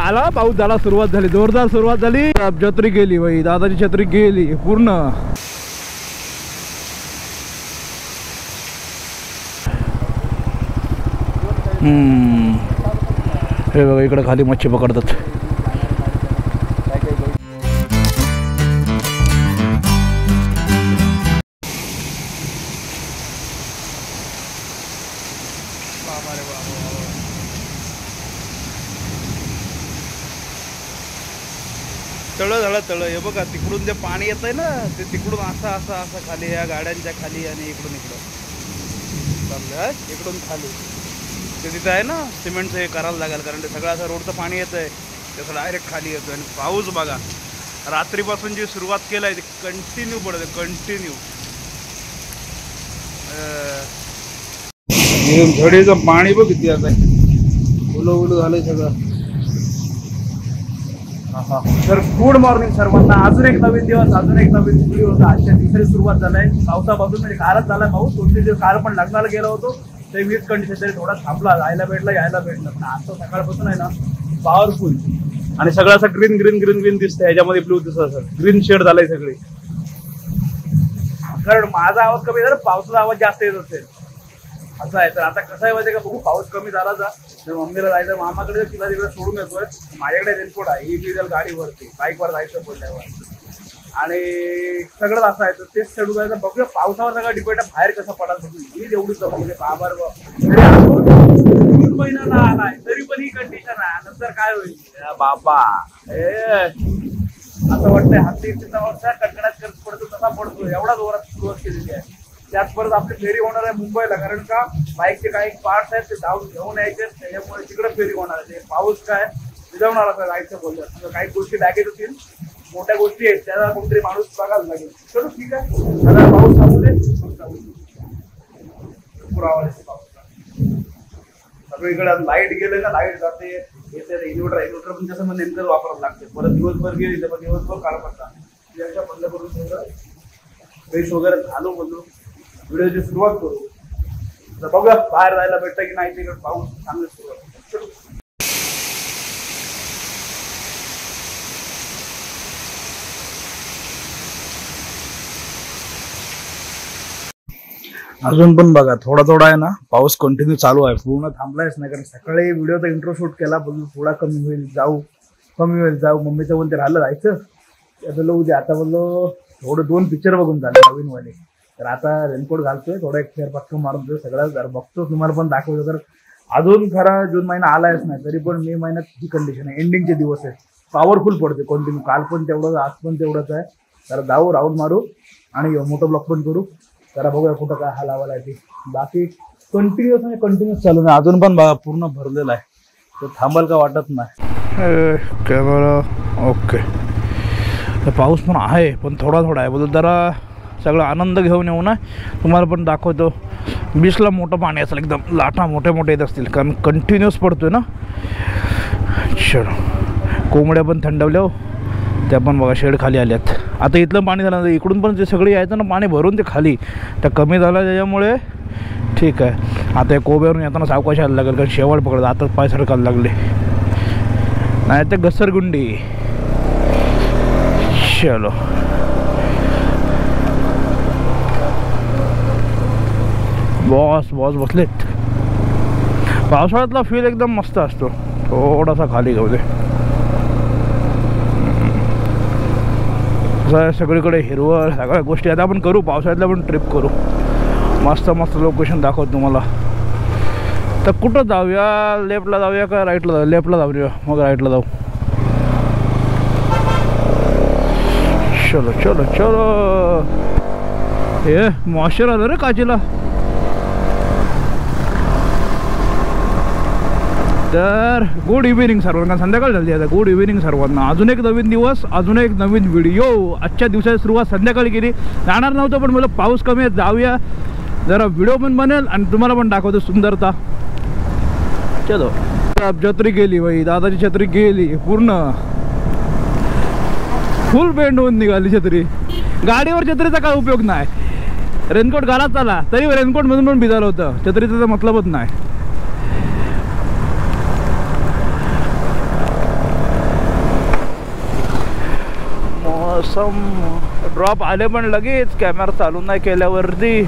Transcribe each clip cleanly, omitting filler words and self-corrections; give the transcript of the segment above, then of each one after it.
आला पाऊस झाला, सुरुवात झाली, जोरदार सुरुवात झाली. छत्री गेली बाई, दादाची छत्री गेली पूर्ण. हे बघा इकडे खाली मच्छी पकडतात. तळ हे बघा, तिकडून जे पाणी येत आहे ना ते तिकडून असं असं असं खाली या गाड्यांच्या खाली आणि इकडून चाललंय, इकडून खाली ते तिथं आहे ना सिमेंटचं हे करायला लागेल, कारण ते सगळं असं रोडचं पाणी येत आहे त्याचं डायरेक्ट खाली येतं. आणि पाऊस बघा रात्रीपासून जी सुरुवात केलं आहे ते कंटिन्यू पडत आहे, कंटिन्यू. झडीचं पाणी बघ किती आता ओलं ओलं झालंय सगळं. तर गुड मॉर्निंग सर्वांना. अजून एक नवीन दिवस, अजून एक नवीन व्हिडिओ होता. आजच्या तिसरी सुरुवात झालाय पावसापासून. म्हणजे कालच झालाय पाऊस, 2-3 दिवस काल पण लग्नाला गेलो होतो ते वीज कंडिशन तरी थोडा थांबला, जायला भेटला यायला भेटलं. आता सकाळपासून आहे ना पॉवरफुल आणि सगळं असं ग्रीन ग्रीन ग्रीन ग्रीन दिसतंय. ह्याच्यामध्ये ब्लू दिसत असं ग्रीन शेड झालंय सगळी. कारण माझा आवाज कमी झाला, पावसाचा आवाज जास्त येत असेल असं आहे. तर आता कसं आहे माहिती का, बघू पाऊस कमी झाला जा मम्मीला जायचं मामाकडे, तिला तिकडे सोडून येतोय. माझ्याकडे रेनकोट आहे, ही मिळेल गाडीवरती, बाईकवर जायचं बोलल्यावर. आणि सगळं असं आहे तर तेच चढू जायचं. बघूया पावसावर सगळं डिपेंड आहे बाहेर कसं पडायला. ही एवढीच म्हणजे बाबर महिना ना आलाय तरी पण ही कंडिशन आहे. नंतर काय होईल बाबा, असं वाटतंय हत्ती कडकडात करत पडतो तसा पडतो, एवढा जोरात सुरुवात केलेली आहे. त्यात परत आपली फेरी होणार आहे मुंबईला, कारण का बाईकचे काही पार्ट्स आहेत ते घेऊन यायचे, त्याच्यामुळे तिकडे फेरी होणार आहे. पाऊस काय विजवणार असं जायचं बोललं, काही गोष्टी बॅगेत होतील, मोठ्या गोष्टी आहेत त्याला कोणतरी माणूस बघायला लागेल. चलो ठीक आहे, आता पाऊस थांबू दे. सगळीकडे लाईट गेले ना, लाईट जाते येते. इन्व्हर्टर पण तसं मग नेमकं वापरावं लागते. परत दिवसभर गेली तर दिवसभर काढ पडतात. याच्या बंद करून ठेवलं, फ्रेश वगैरे झालो बोललो, व्हिडिओची सुरुवात करू. तर बघूया बाहेर जायला भेटतं की नाही. तिकडे पाऊस चांगली सुरुवात. अजून पण बघा थोडा थोडा आहे ना पाऊस कंटिन्यू चालू आहे, पूर्ण थांबलायच नाही. कारण सकाळी व्हिडिओचा इंट्रो शूट केला, बोललो थोडा कमी होईल जाऊ, कमी होईल जाऊ. मम्मीचं बोलते राहिलं जायचं, बोललो उद्या. आता बोललो थोडं 2 पिक्चर बघून झाले नवीनवाले. तर आता रेनकोट घालतोय, थोडा एक फेर पटकन मारून देतो सगळं. जर बघतो तुम्हाला पण दाखवतो. तर अजून खरा जून महिना आलायच नाही तरी पण मे महिन्यात ही कंडिशन आहे. एंडिंगचे दिवस आहे, पॉवरफुल पडते कंटिन्यू. काल पण तेवढंच, आज पण तेवढंच आहे. तर जाऊ राऊंड मारू आणि मोठं ब्लॉक पण करू. जरा बघूया कुठं काय हलावाला आहे ते. बाकी कंटिन्युअस म्हणजे कंटिन्युअस चालू नाही. अजून पण बघा पूर्ण भरलेला आहे, तो थांबल का वाटत नाही. Camera okay. तर पाऊस पण आहे पण थोडा थोडा आहे. बोलतो जरा सगळं आनंद घेऊन येऊ ना, तुम्हाला पण दाखवतो. बीचला मोठं पाणी असेल, एकदम लाटा मोठे मोठे येत असतील कारण कंटिन्युअस पडतोय ना. चलो कोंबड्या पण थंडवल्या, त्या पण बघा शेड खाली आल्यात. आता इथलं पाणी झालं, इकडून पण जे सगळे यायचं ना पाणी भरून ते खाली, त्या कमी झालं त्याच्यामुळे ठीक आहे. आता या कोब्यावरून येताना सावकाश यायला लागेल कारण शेवाळ पकडत आता पाय सरकायला लागले, नाही ते घसरगुंडी. चलो बॉस बसलेत. पावसाळ्यातला फील एकदम मस्त असतो. थोडासा खाली घेऊ दे, सगळीकडे हिरवळ सगळ्या गोष्टी. आता आपण करू पावसाळ्यातल्या पण ट्रिप करू, मस्त मस्त लोकेशन दाखवतो तुम्हाला. तर कुठं जाऊया, लेफ्टला जाऊया का राईटला जाऊया? लेफ्टला जाऊया, मग राईटला जाऊ. चलो चलो चलो. हे मॉइश्चर आलं रे काचीला. तर गुड इव्हिनिंग सर्वांना, संध्याकाळ झाली आता. गुड इव्हिनिंग सर्वांना. अजून एक नवीन दिवस, अजून एक नवीन व्हिडिओ. आजच्या दिवसाची सुरुवात संध्याकाळी केली, जाणार नव्हतं पण मला पाऊस कमी आहे जाऊया, जरा व्हिडिओ पण बनेल आणि तुम्हाला पण दाखवतो सुंदरता. चलो छत्री गेली बाई, दादाची छत्री गेली पूर्ण, फुल बेंड होऊन निघाली छत्री. गाडीवर छत्रीचा काय उपयोग नाही, रेनकोट घालाच चाला तरी रेनकोट मधून पण भिजालं होतं, छत्रीचा तर मतलबच नाही. ऑसम. ड्रॉप आले पण लगेच कॅमेरा चालू नाही केल्यावरती.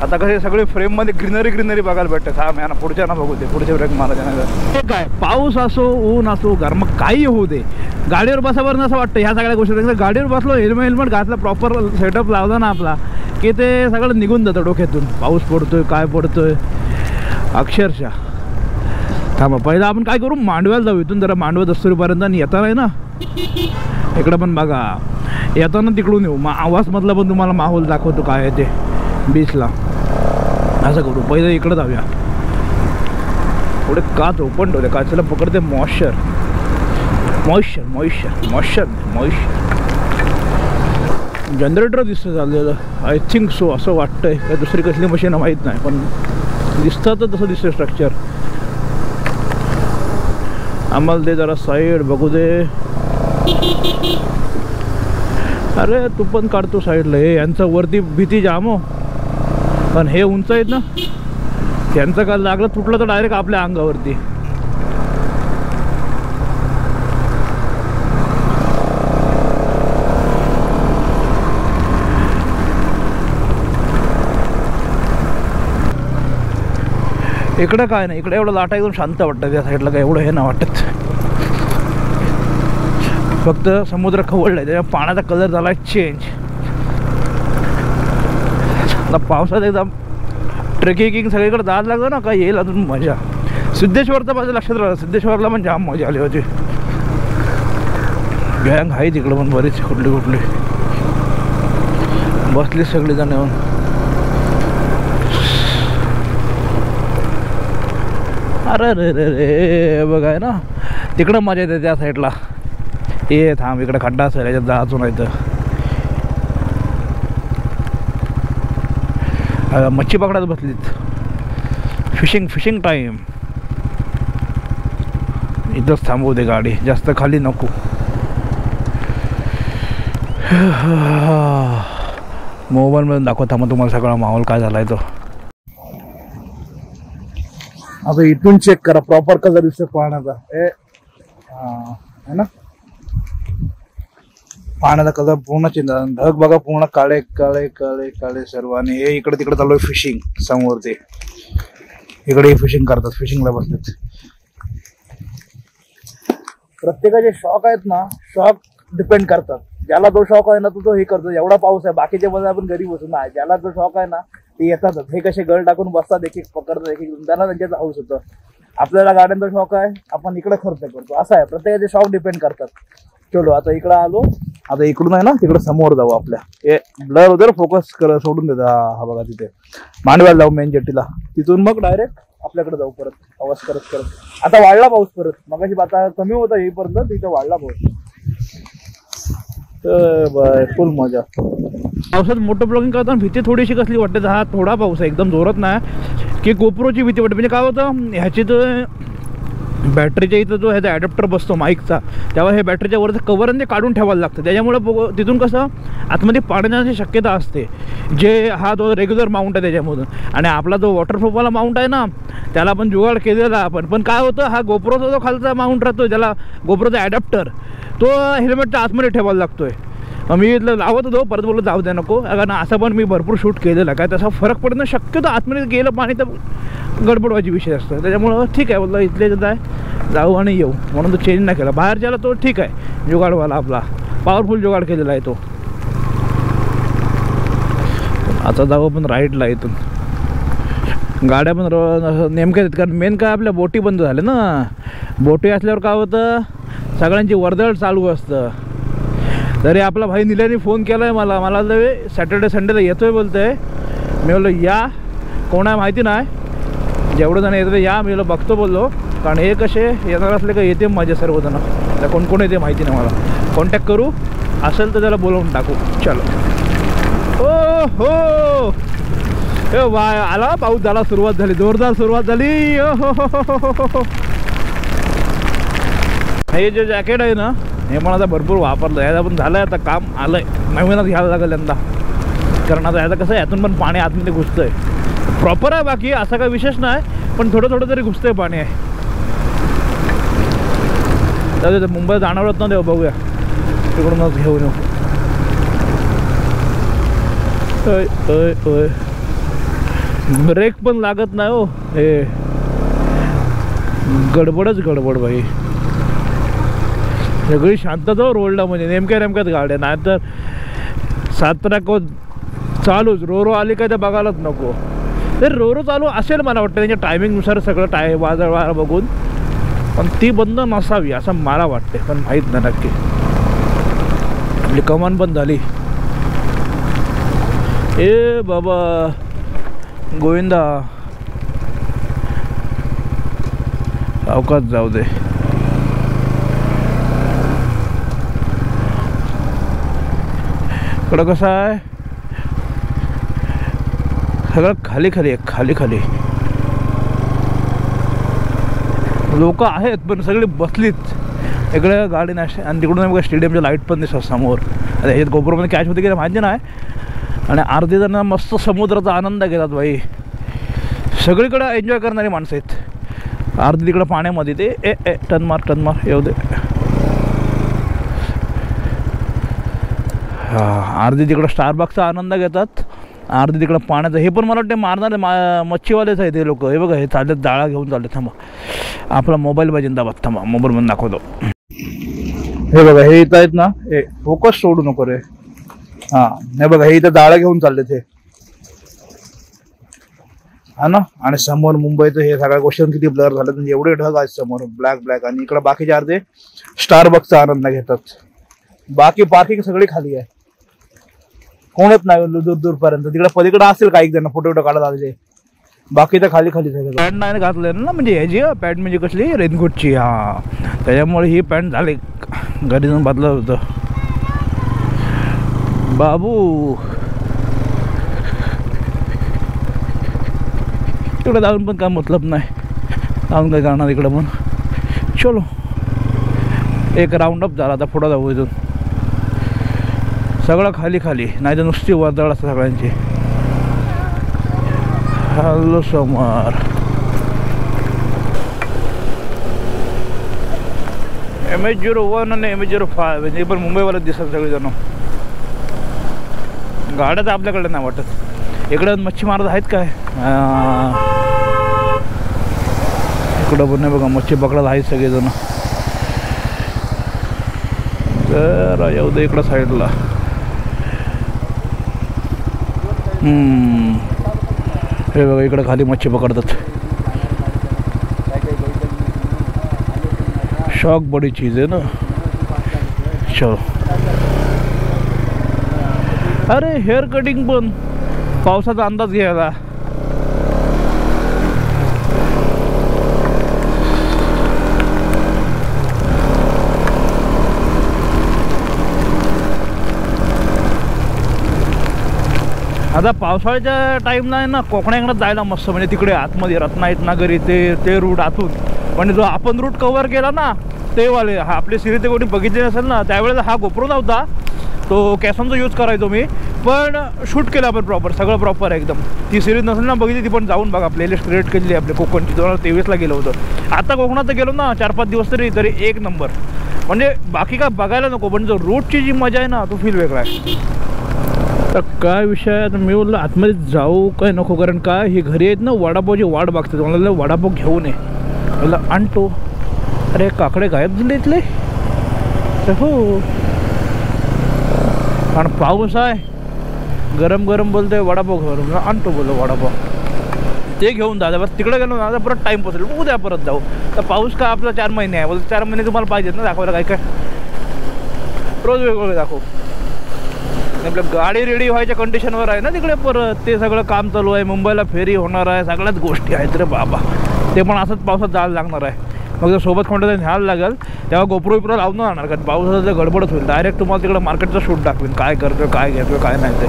आता कसे सगळे फ्रेम मध्ये ग्रीनरी बघायला भेटते. हा ना पुढच्या ना बघू दे, पुढच्या ब्रेक मारायच्या. काय पाऊस असो ऊन असो गरम काही होऊ दे, गाडीवर बसावर असं वाटतं ह्या सगळ्या गोष्टी. गाडीवर बसलो हेल्मेट घातला प्रॉपर सेटअप लावला ना आपला की ते सगळं निघून जातं डोक्यातून. पाऊस पडतोय काय पडतोय अक्षरशः. थांबा पहिला आपण काय करू, मांडव्याला जाऊ. इथून जरा मांडवा दस्तुरीपर्यंत आणि येताना आहे ना इकडं पण बघा, येताना तिकडून येऊ. आवाजमधला पण तुम्हाला माहोल दाखवतो काय आहे ते बीचला. असं करू, पहिलं इकडं जाऊया. थोडे काच ओपन ठेवले, काचेला पकडते मॉइश्चर. जनरेटर दिसतं चाललेलं आय थिंक सो, असं वाटतंय. काय दुसरी कसली मशीन माहीत नाही पण दिसतं तर तसं दिसतं स्ट्रक्चर. आम्हाला ते जरा साईड बघू दे. अरे तू पण काढतो साईडला. हे यांचं वरती भीती जाम हो, पण हे उंच आहेत ना, त्यांचं काय लागलं तुटलं तर डायरेक्ट आपल्या अंगावरती. इकडे काय नाही, इकडे एवढं लाटा एकदम शांत वाटतं. त्या साईडला काय एवढं हे नाही वाटत. फक्त समुद्र खवळलाय त्याच्या पाण्याचा कलर झाला चेंज. आता पावसात एकदम ट्रेकिंग सगळीकडे जायला लागलं ना, काय येईल अजून मजा. सिद्धेश्वरचा बाजू लक्षात राहिलं, सिद्धेश्वरला पण जाम मजा आली होती. गँग आहे तिकडं पण बरीच, कुठली बसली सगळी जण येऊन. अरे रे रे रे बघाय ना तिकडं मजा येते त्या साईडला. ये थांब, इकडे खड्डा असेल याच्यात जायचो नाही तर. मच्छी पकडायला बसलीत. Fishing time. इथंच थांबवू दे गाडी, जास्त खाली नको. मोबाईलमध्ये दाखवता मग तुम्हाला सगळा माहोल काय झालाय तो. आता इथून चेक करा प्रॉपर कलर दिसतो पाण्याचा. है ना, पाण्याचा कलर पूर्ण चेंज झाला. ढग बघा पूर्ण काळे काळे काळे काळे सर्व. आणि हे इकडे तिकडे चालू आहे फिशिंग. समोर ते इकडे फिशिंग करतात, फिशिंगला बसतात. प्रत्येकाचे शॉक आहेत ना, शॉक डिपेंड करतात. ज्याला जो शॉक आहे ना तो हे करतो. एवढा पाऊस आहे, बाकीच्या मध्ये आपण घरी बसून नाही. ज्याला जो शॉक आहे ना ते येतातच. हे कसे गळ टाकून बसतात, एक एक पकडतात, एक एक त्यांना त्यांच्यात हाऊस होतं. आपल्याला गाड्यांचा शॉक आहे, आपण इकडे खर्च करतो. असं आहे, प्रत्येकाचे शॉक डिपेंड करतात. चलो आता इकडं आलो. आता इकडून आहे ना तिकडे समोर जाऊ. आपल्या हे ब्लर वगैरे फोकस सोडून देता. हा बघा तिथे मांडव्याला जाऊ मेन जेटीला. तिथून मग डायरेक्ट आपल्याकडे जाऊ परत आवाज करत. आता वाढला पाऊस परत. मगाशी आता कमी होता येईपर्यंत, तिथे वाढला पाऊस. तर फुल मजा. पावसात मोठं ब्लॉगिंग करताना भीती थोडीशी कसली वाटते. हा थोडा पाऊस आहे, एकदम जोरात नाही की गोप्रोची भीती वाटते. म्हणजे काय होतं, ह्याची तर बॅटरीच्या इथं जो ह्याचा ॲडॅप्टर बसतो माईकचा, तेव्हा हे बॅटरीच्या वरचं कवर आणि ते काढून ठेवायला लागतं. त्याच्यामुळे तिथून कसं आतमध्ये पाणी जाण्याची शक्यता असते. जे हा जो रेग्युलर माउंट आहे त्याच्यामधून. आणि आपला जो वॉटरप्रूफवाला माउंट आहे ना त्याला पण जुगाड केलेला आपण. पण काय होतं, हा गोप्रोचा जो खालचा माउंट राहतो ज्याला गोप्रोचा ॲडॅप्टर, तो हेल्मेटच्या आतमध्ये ठेवायला लागतोय. मी इथलं लावत होतो, परत बोललो जाऊ द्या नको. कारण असं पण मी भरपूर शूट केलेलं. काय तसा फरक पडणं शक्यतो आतमध्ये गेलं पाणी तर गडबडवायची विषय असतो. त्याच्यामुळं ठीक आहे बोललं इथले जाय जाऊ आणि येऊ, म्हणून तो चेंज नाही केला. बाहेरच्याला तो ठीक आहे, जुगाडवाला आपला पॉवरफुल जुगाड केलेला आहे तो. आता जाऊ आपण राईडला. इथून गाड्या पण नेमक्या आहेत, कारण मेन काय आपल्या बोटी बंद झाल्या ना. बोटी असल्यावर काय होतं, सगळ्यांची वर्दळ चालू असतं. तरी आपला भाई निल्याने फोन केला आहे मला सॅटर्डे संडेला येतोय बोलतोय. मी बोललो या, कोण आहे माहिती नाही, जेवढं जण येतं या. मी बघतो बोललो, कारण हे कसे येणार असले का येते माझे सर्वजण. तर कोण कोण येते माहिती नाही मला. कॉन्टॅक्ट करू, असेल तर त्याला बोलवून टाकू. चलो. ओ हो ए वा, आला पाऊस झाला, सुरुवात झाली, जोरदार सुरुवात झाली. ओ हो. हे जे जॅकेट आहे ना हे पण आता भरपूर वापरलं. याचा पण झालं आहे आता काम, आलं आहे नवीनच घ्यायला लागेल यंदा. कारण आता याचं कसं आहे, यातून पण पाणी आतमध्ये घुसतं आहे. प्रॉपर आहे बाकी असं काही विशेष नाही, पण थोडं तरी घुसतं आहे पाणी आहे. जाऊ दे, मुंबईत जाणार होत ना तेव्हा बघूया, तिकडूनच घेऊन येऊ. ब्रेक पण लागत नाही हो, हे गडबडच गडबड भाई. सगळी शांतता रोडला, म्हणजे नेमक्याच गाड्या, नाही तर 7 ट्रॅक चालूच. रो आली काय ते बघायलाच नको. तर रो चालू असेल मला वाटतं त्यांच्या टायमिंगनुसार सगळं वादळ बघून, पण ती बंद नसावी असं मला वाटते, पण माहीत नाही नक्की. आपली कमान बंद झाली. ए बाबा गोविंदा, अवकाश जाऊ दे. इकडं कसं आहे, सगळं खाली खाली आहे, खाली खाली. लोक आहेत पण सगळी बसलीच. इकडे गाडी नाही, आणि तिकडून बघा स्टेडियमच्या लाईट पण दिसतात समोर. आता हे गोपुरामध्ये कॅच होते की माहिती नाही. आणि अर्धे जण मस्त समुद्राचा आनंद घेतात भाई. सगळीकडे एन्जॉय करणारी माणसं आहेत. अर्धी तिकडं पाण्यामध्ये ते टन मार येऊ दे. अर्धी तिकडं स्टारबक्सचा आनंद घेतात, अर्धी तिकडं पाण्याचा. हे पण मला वाटतं मारणारे मच्छीवालेच आहेत हे लोक. हे बघा, हे चालत जाळा घेऊन चालले. थांबा, आपला मोबाईल पाहिजे दाबात. थांबा, मोबाईल मध्ये दाखवतो. हे बघा, हे इथं आहेत ना, हे फोकस सोडू नको रे. हा, हे बघा, हे इथं जाळा घेऊन चालले ते, हा ना. आणि समोर मुंबईचं हे सगळ्या गोष्टी किती ब्लर झाले, म्हणजे एवढे ढग आहेत समोर, ब्लॅक. आणि इकडं बाकीचे अर्धे स्टारबक्सचा आनंद घेतात. बाकी पार्किंग सगळी खाली आहे, कोणच नाही दूरपर्यंत. तिकडे पलीकडे असेल काही जण फोटो काढत आलेले, बाकी तर खाली खाली सगळं. पॅन्ट नाही घातलं ना, म्हणजे ह्याची पॅन्ट म्हणजे कसली रेनकोटची. हा, त्याच्यामुळे ही पॅन्ट झाली, घरी जाऊन बदलत होतं. बाबू तिकडे जाऊन पण काय मतलब नाही, जाऊन काय करणार इकडं पण. चलो, एक राऊंड अप झाला, आता पुढं जाऊ. इथून सगळं खाली खाली, नाही तर नुसती वर्दळ असतं सगळ्यांची. हॅलो समर, MH-01 आणि MH-05 हे पण मुंबईवाले दिसतात सगळेजण. गाड्या तर आपल्याकडे नाही वाटत. इकडं मच्छी मारत आहेत काय, इकडं पण नाही बघा, मच्छी पकडत आहेत सगळेजण. तर येऊ दे इकडं साईडला. हे बघा, इकडं खाली मच्छी पकडतात. शौक बड़ी चीज़ है ना. चलो, अरे हेअर कटिंग पण पावसाचा अंदाज घ्यायला. आता पावसाळ्याच्या टाईमला आहे ना, कोकणाकडे जायला मस्त, म्हणजे तिकडे आतमध्ये रत्नागिरी ते रूट आतून. म्हणजे जो आपण रूट कव्हर केला ना ते वाले, हा आपले सिरीज कोणी बघितले नसेल ना, त्यावेळेला हा गोप्रो नव्हता, तो कॅसॉनचा यूज करायचो मी. पण शूट केलं आपण प्रॉपर, सगळं प्रॉपर एकदम. ती सिरीज नसेल ना बघितली, ती पण जाऊन बघा, प्लेलिस्ट क्रिएट केली आपल्या कोकणची. 2023ला गेलो होतो. आता कोकणात गेलो ना 4-5 दिवस तरी एक नंबर. म्हणजे बाकी काय बघायला नको, पण जो रूटची जी मजा आहे ना, तो फील वेगळा आहे. तर काय विषय आहे, मी बोललो आतमध्ये जाऊ काय नको, कारण काय ही घरी आहेत ना वडापावची वाट बघतात. मला वडापाव घेऊन ये, मला आणतो. अरे काकडे गायब झाले इथले. हो, कारण पाऊस आहे, गरम गरम बोलतोय वडापाव घेऊन आणतो, बोललो वडापाव ते घेऊन जा. बस तिकडे गेलो ना, परत टाईम पोचेल, उद्या परत जाऊ. तर पाऊस का आपला 4 महिने आहे, बोलतो 4 महिने तुम्हाला पाहिजेत ना दाखवायला, काय काय रोज वेगवेगळे दाखव. आपल्या गाडी रेडी व्हायच्या कंडिशनवर आहे ना तिकडे, परत ते सगळं काम चालू आहे. मुंबईला फेरी होणार आहे, सगळ्याच गोष्टी आहेत रे बाबा. ते पण असंच पावसात जायला लागणार आहे. मग जर सोबत कोणतं न्यायला लागेल तेव्हा गोप्रो लावून राहणार, कारण पावसाचं गडबडच होईल. डायरेक्ट तुम्हाला तिकडं मार्केटचा शूट दाखवेन, काय करतोय, काय घेतोय, काय नाही ते.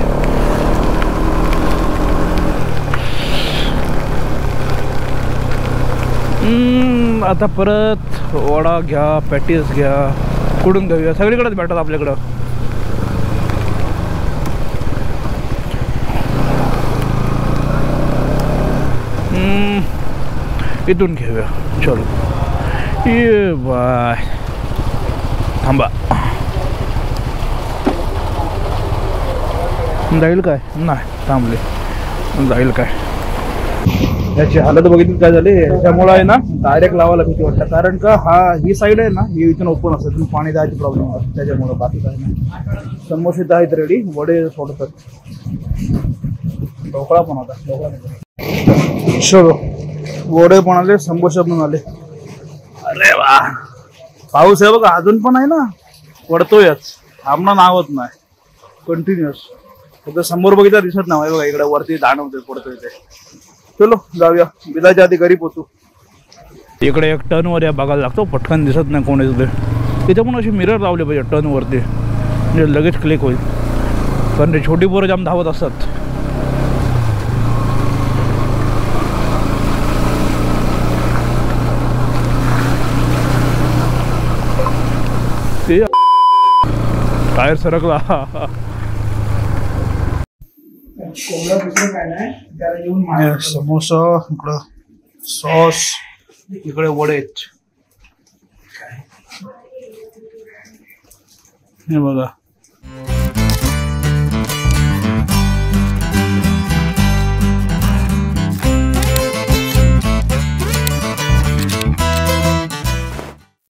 आता परत वडा घ्या, पॅटीस घ्या, कुठून घेऊया, सगळीकडेच भेटतात आपल्याकडं. इथून घेऊया. चलो ये बाय. थांबा. जाईल काय? नाही थांबले. जाईल काय? याची हालत बघितली काय झाली. त्यामुळे आहे ना डायरेक्ट लावायला भीती वाटतं. कारण का ही साईड आहे ना, ही इथून ओपन असते, तुम्ही पाणी द्यायची प्रॉब्लेम होतात त्याच्यामुळे. बाकी काय नाही. समोसे आहेत रेडी, वडे सोडतात. ढोकळा पण होता. ढोकळा चलो, वडे पण आले, समोसे पण आले. अरे वा, पाऊस आहे बघा अजून पण आहे ना, पडतोयच, थांबणं नाव होत नाही, कंटिन्युअस. फक्त समोर बघितलं दिसत नाही बघा, इकडे वरती दाणवते पडतोय ते. चलो जाऊया, बिलाच्या आधी घरी पोचू. इकडे एक टर्नवर या बघायला लागतो, पटकन दिसत नाही कोण येते. तिथे पण अशी मिरर लावले पाहिजे टर्नवरती, म्हणजे लगेच क्लिक होईल. कारण ते छोटी पोरं जाम धावत असतात. टायर सरकला. समोसा, इकडं सॉस, इकडे वडे. हे बघा